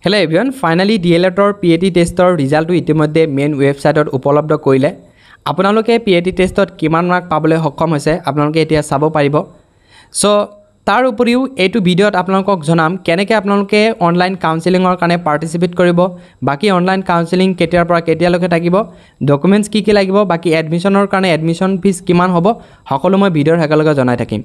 Hello everyone, finally DLED or PAT টেষ্টৰ ৰিজাল্টটো ইতিমধ্যে মেইন ৱেবছাইটত উপলব্ধ কৰিলে। আপোনালোকে PAT টেষ্টত কিমান মাৰ্ক পাবলৈ সক্ষম হৈছে আপোনালোকে এতিয়া চাব পাৰিব। সো তাৰ উপৰিও এইটো ভিডিঅ'ত আপোনালোকক জনাম কেনেকৈ আপোনালোকে অনলাইন কাউন্সেলিংৰ কাৰণে পাৰ্টিসিপেট কৰিব, বাকি অনলাইন কাউন্সেলিং কেতিয়াৰ পৰা কেতিয়ালৈকে থাকিব, ডকুমেন্টছ কি লাগিব, বাকি এডমিশনৰ কাৰণে এডমিশন ফিজ কিমান হ'ব, সকলো মই ভিডিঅ'ৰ একেলগে জনাই থাকিম।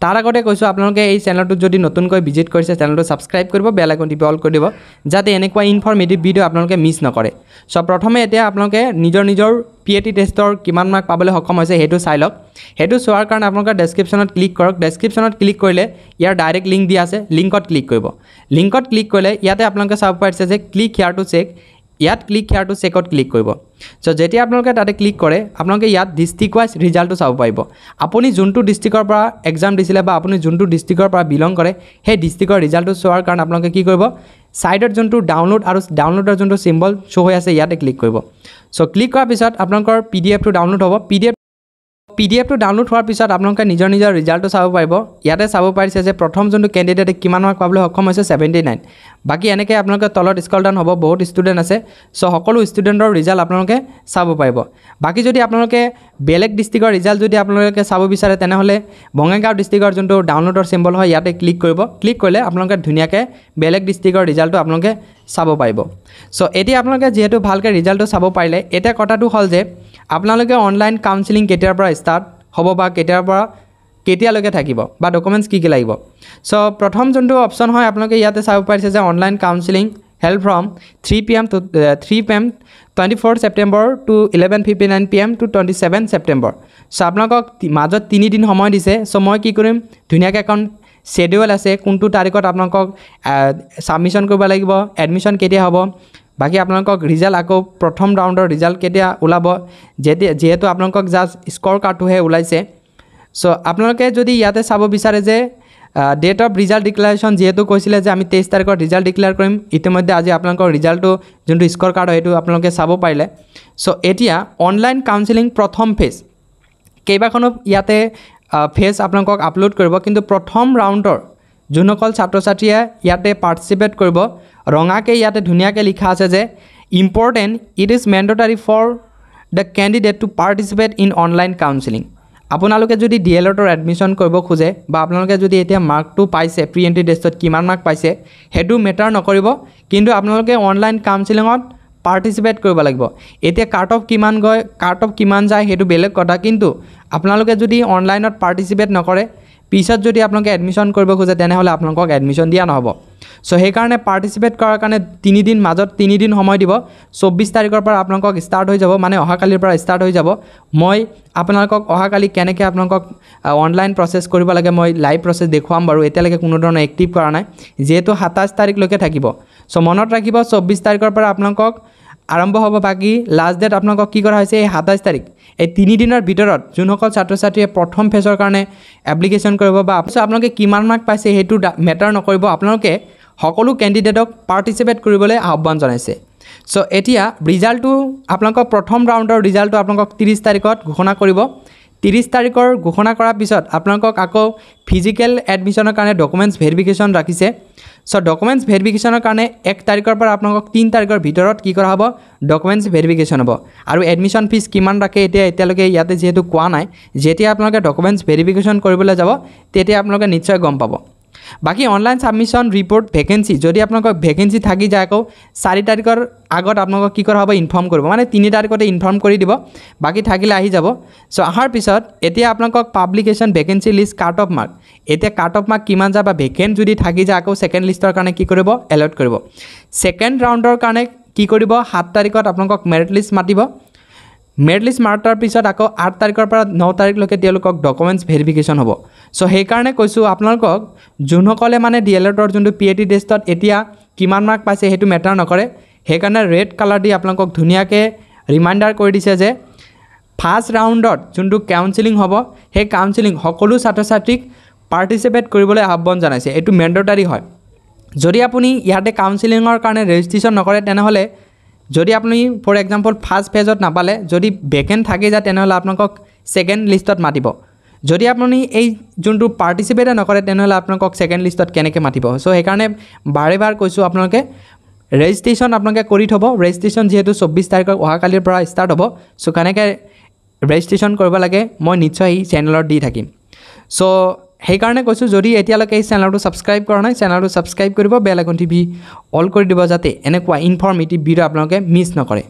তাৰ আগতে কৈছো আপোনালোকে এই চেনেলটো যদি নতুনকৈ ভিজিট কৰিছে চেনেলটো সাবস্ক্ৰাইব কৰিব, বেল আইকন টিপি অল কৰি দিব যাতে এনেকুৱা ইনফৰমেটিভ ভিডিঅ' আপোনালোকে মিছ নকৰে। সো প্ৰথমে এতিয়া আপোনালোকে নিজৰ PAT টেষ্টৰ কিমান মাৰ্ক পাবলৈ সক্ষম হৈছে হেতু চাই লওক। হেতু চোৱাৰ কাৰণে আপোনালোকে ডেসক্ৰিপচনত ক্লিক কৰক। ডেসক্ৰিপচনত ক্লিক কৰিলে ইয়াৰ ডাইৰেক্ট লিংক দিয়া আছে, লিংকত ক্লিক কৰিব। লিংকত ক্লিক কৰিলে ইয়াতে আপোনালোকে চাব পাৰিছে যে ক্লিক হিয়াৰ টু চেক, ইয়াত ক্লিক হিয়াৰ টু চেকত ক্লিক কৰিব। সো যেতিয়া আপোনালোকে তাতে ক্লিক কৰে আপোনালোকে ইয়াত ডিস্ট্ৰিক্ট ওয়াইজ ৰিজাল্টটো চাব পাৰিব। আপুনি যোনটো ডিস্ট্ৰিক্টৰ পৰা এক্সাম দিছিলে বা আপুনি যোনটো ডিস্ট্ৰিক্টৰ পৰা বিলং কৰে সেই ডিস্ট্ৰিক্টৰ ৰিজাল্টটো চোৱাৰ কাৰণে আপোনালোকে কি কৰিব, সাইডত যোনটো ডাউনলোড আৰু ডাউনলোডৰ যোনটো সিম্বল শো হৈ আছে ইয়াতে ক্লিক কৰিব। সো ক্লিক কৰাৰ পিছত আপোনালোকৰ PDF টো ডাউনলোড হ'ব। PDF টো ডাউনলোড হোৱাৰ পিছত আপোনালোকে নিজৰ ৰিজাল্টটো চাব পাৰিব। ইয়াতে চাব পাৰিছে যে প্ৰথম যোনটো ক্যান্ডিডেটে কিমান মাৰ্ক পাবলৈ সক্ষম হৈছে 79। বাকি এনেকৈ আপোনালোকে তলত স্ক্ৰল ডাউন হ'ব, বহুত ষ্টুডেন্ট আছে। সো সকলো ষ্টুডেন্টৰ ৰিজাল্ট আপোনালোকে চাব পাৰিব। বাকি যদি আপোনালোকে বেলেগ ডিস্ট্ৰিক্টৰ ৰিজাল্ট যদি আপোনালোকে চাব বিচাৰে তেনেহলে বঙাইগাঁও ডিস্ট্ৰিক্টৰ যোনটো ডাউনলোডৰ সিম্বল হয় ইয়াতে ক্লিক কৰিব। ক্লিক কৰিলে আপোনালোকে ধুনীয়াকৈ বেলেগ ডিস্ট্ৰিক্টৰ ৰিজাল্টটো আপোনালোকে চাব পাৰিব। সো এতিয়া আপোনালোকে যেহেতু ভালকৈ ৰিজাল্টটো চাব পাৰিলে, এটা কথাটো হ'ল যে আপোনালোকে অনলাইন কাউন্সেলিং কেতিয়াৰ পৰা ষ্টাৰ্ট হ'ব বা কেতিয়াৰ পৰা কেতিয়ালৈকে থাকিব বা ডকুমেন্টছ কি লাগিব। সো প্ৰথম যোনটো অপচন হয় আপোনালোকে ইয়াতে চাব পাৰিছে যে online counselling held from 3 PM 24 September to 11:59 PM to 27 September। So আপোনালোকক মাজত 3 দিন সময় দিছে। সো মই কি কৰিম, ধুনীয়াকৈ এখন শেডিউল আছে কোনটো তাৰিখত আপোনালোকক সাবমিশন কৰিব লাগিব, এডমিশন কেতিয়া হ'ব, বাকি আপোনালোকক ৰিজাল্ট আকৌ প্ৰথম ৰাউণ্ডৰ ৰিজাল্ট কেতিয়া ওলাব, যেহেতু আপোনালোকক জাস্ট স্ক'ৰ কাৰ্ডটোহে ওলাইছে। সো আপোনালোকে যদি ইয়াতে চাব বিচাৰে যে ডেট অফ ৰিজাল্ট ডিক্লাৰেশ্যন যেহেতু কৈছিলে যে আমি 23 তাৰিখত ৰিজাল্ট ডিক্লেয়াৰ কৰিম, ইতিমধ্যে আজি আপোনালোকৰ ৰিজাল্টটো যোনটো স্ক'ৰ কাৰ্ড হয় সেইটো আপোনালোকে চাব পাৰিলে। সো এতিয়া অনলাইন কাউন্সেলিং প্ৰথম ফেজ কেইবাখনো ইয়াতে ফেজ আপোনালোকক আপলোড কৰিব, কিন্তু প্ৰথম ৰাউণ্ডৰ যোনসকল ছাত্ৰ ছাত্ৰীয়ে ইয়াতে পাৰ্টিসিপেট কৰিব ৰঙাকৈ ইয়াতে ধুনীয়াকৈ লিখা আছে যে important it is mandatory for the candidate to participate in online counselling. আপোনালোকে যদি DLEDৰ এডমিশন কৰিব খোজে বা আপোনালোকে যদি এতিয়া মাৰ্কটো পাইছে প্ৰি এণ্ট্ৰি টেষ্টত কিমান মাৰ্ক পাইছে সেইটো মেটাৰ নকৰিব, কিন্তু আপোনালোকে অনলাইন কাউন্সেলিঙত পাৰ্টিসিপেট কৰিব লাগিব। এতিয়া কাট অফ কিমান যায় সেইটো বেলেগ কথা, কিন্তু আপোনালোকে যদি অনলাইনত পাৰ্টিসিপেট নকৰে পিছত যদি আপোনালোকে এডমিশন কৰিব খোজে তেনেহলে আপোনালোকক এডমিশন দিয়া নহ'ব। সো সেইকাৰণে পাৰ্টিসিপেট কৰাৰ কাৰণে 3 দিন সময় দিব। 24 তাৰিখৰ পৰা আপোনালোকক ষ্টাৰ্ট হৈ যাব, মানে অহাকালিৰ পৰা ষ্টাৰ্ট হৈ যাব। মই আপোনালোকক অহাকালি কেনেকৈ আপোনালোকক অনলাইন প্ৰচেছ কৰিব লাগে মই লাইভ প্ৰচেছ দেখুৱাম বাৰু। এতিয়ালৈকে কোনো ধৰণৰ এক্টিভ কৰা নাই যেহেতু 27 তাৰিখলৈকে থাকিব। সো মনত ৰাখিব 24 তাৰিখৰ পৰা আপোনালোকক আৰম্ভ হ'ব, বাকি লাষ্ট ডেট আপোনালোকক কি কৰা হৈছে এই 27 তাৰিখ। এই 3 দিনৰ ভিতৰত যোনসকল ছাত্ৰ ছাত্ৰীয়ে প্ৰথম ফেজৰ কাৰণে এপ্লিকেশ্যন কৰিব বা আপোনালোকে কিমান মাৰ্ক পাইছে সেইটো মেটাৰ নকৰিব, আপোনালোকে সকলো কেণ্ডিডেটক পাৰ্টিসিপেট কৰিবলৈ আহ্বান জনাইছে। সো এতিয়া ৰিজাল্টটো আপোনালোকক প্ৰথম ৰাউণ্ডৰ ৰিজাল্টটো আপোনালোকক 30 তাৰিখত ঘোষণা কৰিব। 30 তাৰিখৰ ঘোষণা কৰাৰ পিছত আপোনালোকক আকৌ ফিজিকেল এডমিশনৰ কাৰণে ডকুমেন্টছ ভেৰিফিকেশ্যন ৰাখিছে। সো ডকুমেন্টছ ভেৰিফিকেশ্যনৰ কাৰণে 1 তাৰিখৰ পৰা আপোনালোকক 3 তাৰিখৰ ভিতৰত কি কৰা হ'ব, ডকুমেন্টছ ভেৰিফিকেশ্যন হ'ব। আৰু এডমিশন ফিজ কিমান ৰাখে এতিয়ালৈকে ইয়াতে যেহেতু কোৱা নাই, যেতিয়া আপোনালোকে ডকুমেন্টছ ভেৰিফিকেশ্যন কৰিবলৈ যাব তেতিয়া আপোনালোকে নিশ্চয় গম পাব। বাকি অনলাইন সাবমিশন ৰিপৰ্ট ভেকেন্সি যদি আপোনালোকক ভেকেন্সি থাকি যায় আকৌ 4 তাৰিখৰ আগত আপোনালোকক কি কৰা হ'ব ইনফৰ্ম কৰিব, মানে 3 তাৰিখতে ইনফৰ্ম কৰি দিব, বাকি থাকিলে আহি যাব। সো অহাৰ পিছত এতিয়া আপোনালোকক publication vacancy list cut off mark, এতিয়া কাট অফ মাৰ্ক কিমান যায় বা ভেকেন্ট যদি থাকি যায় আকৌ সেকেন্ড লিষ্টৰ কাৰণে কি কৰিব এলট কৰিব। সেকেন্ড ৰাউণ্ডৰ কাৰণে কি কৰিব 7 তাৰিখত আপোনালোকক মেৰিট লিষ্ট মাতিব। মেৰিট লিষ্ট মাৰাৰ পিছত আকৌ 8 তাৰিখৰ পৰা 9 তাৰিখলৈকে তেওঁলোকক ডকুমেন্টছ ভেৰিফিকেশ্যন হ'ব। সো সেইকাৰণে কৈছোঁ আপোনালোকক যোনসকলে মানে DLEDৰ যোনটো PAT টেষ্টত এতিয়া কিমান মাৰ্ক পাইছে সেইটো মেটাৰ নকৰে, সেইকাৰণে ৰেড কালাৰ দি আপোনালোকক ধুনীয়াকৈ ৰিমাইণ্ডাৰ কৰি দিছে যে ফাৰ্ষ্ট ৰাউণ্ডত যোনটো কাউন্সেলিং হ'ব সেই কাউন্সেলিং সকলো ছাত্ৰ ছাত্ৰীক পাৰ্টিসিপেট কৰিবলৈ আহ্বান জনাইছে, এইটো মেণ্ডেটৰী হয়। যদি আপুনি ইয়াতে কাউন্সেলিঙৰ কাৰণে ৰেজিষ্ট্ৰেশ্যন নকৰে তেনেহলে যদি আপুনি ফৰ এক্সাম্পল ফাৰ্ষ্ট ফেজত নাপালে যদি ভেকেন্ট থাকি যায় তেনেহলে আপোনালোকক সেকেন্ড লিষ্টত মাতিব। যদি আপুনি এই যোনটো পাৰ্টিসিপেট নকৰে তেনেহলে আপোনালোকক সেকেন্ড লিষ্টত কেনেকৈ মাতিব। সো সেইকাৰণে বাৰে কৈছোঁ আপোনালোকে ৰেজিষ্ট্ৰেশ্যন আপোনালোকে কৰি থ'ব ৰেজিষ্ট্ৰেশ্যন যিহেতু 24 তাৰিখৰ অহাকালিৰ পৰা ষ্টাৰ্ট হ'ব চ' কেনেকৈ ৰেজিষ্ট্ৰেশ্যন কৰিব লাগে মই নিশ্চয় এই চেনেলত দি থাকিম চ' সেইকাৰণে কৈছোঁ যদি এতিয়ালৈকে এই চেনেলটো ছাবস্ক্ৰাইব কৰা নাই চেনেলটো ছাবস্ক্ৰাইব কৰিব বেল আইকন টিপি অল কৰি দিব যাতে এনেকুৱা ইনফৰ্মেটিভ ভিডিঅ' আপোনালোকে মিছ নকৰে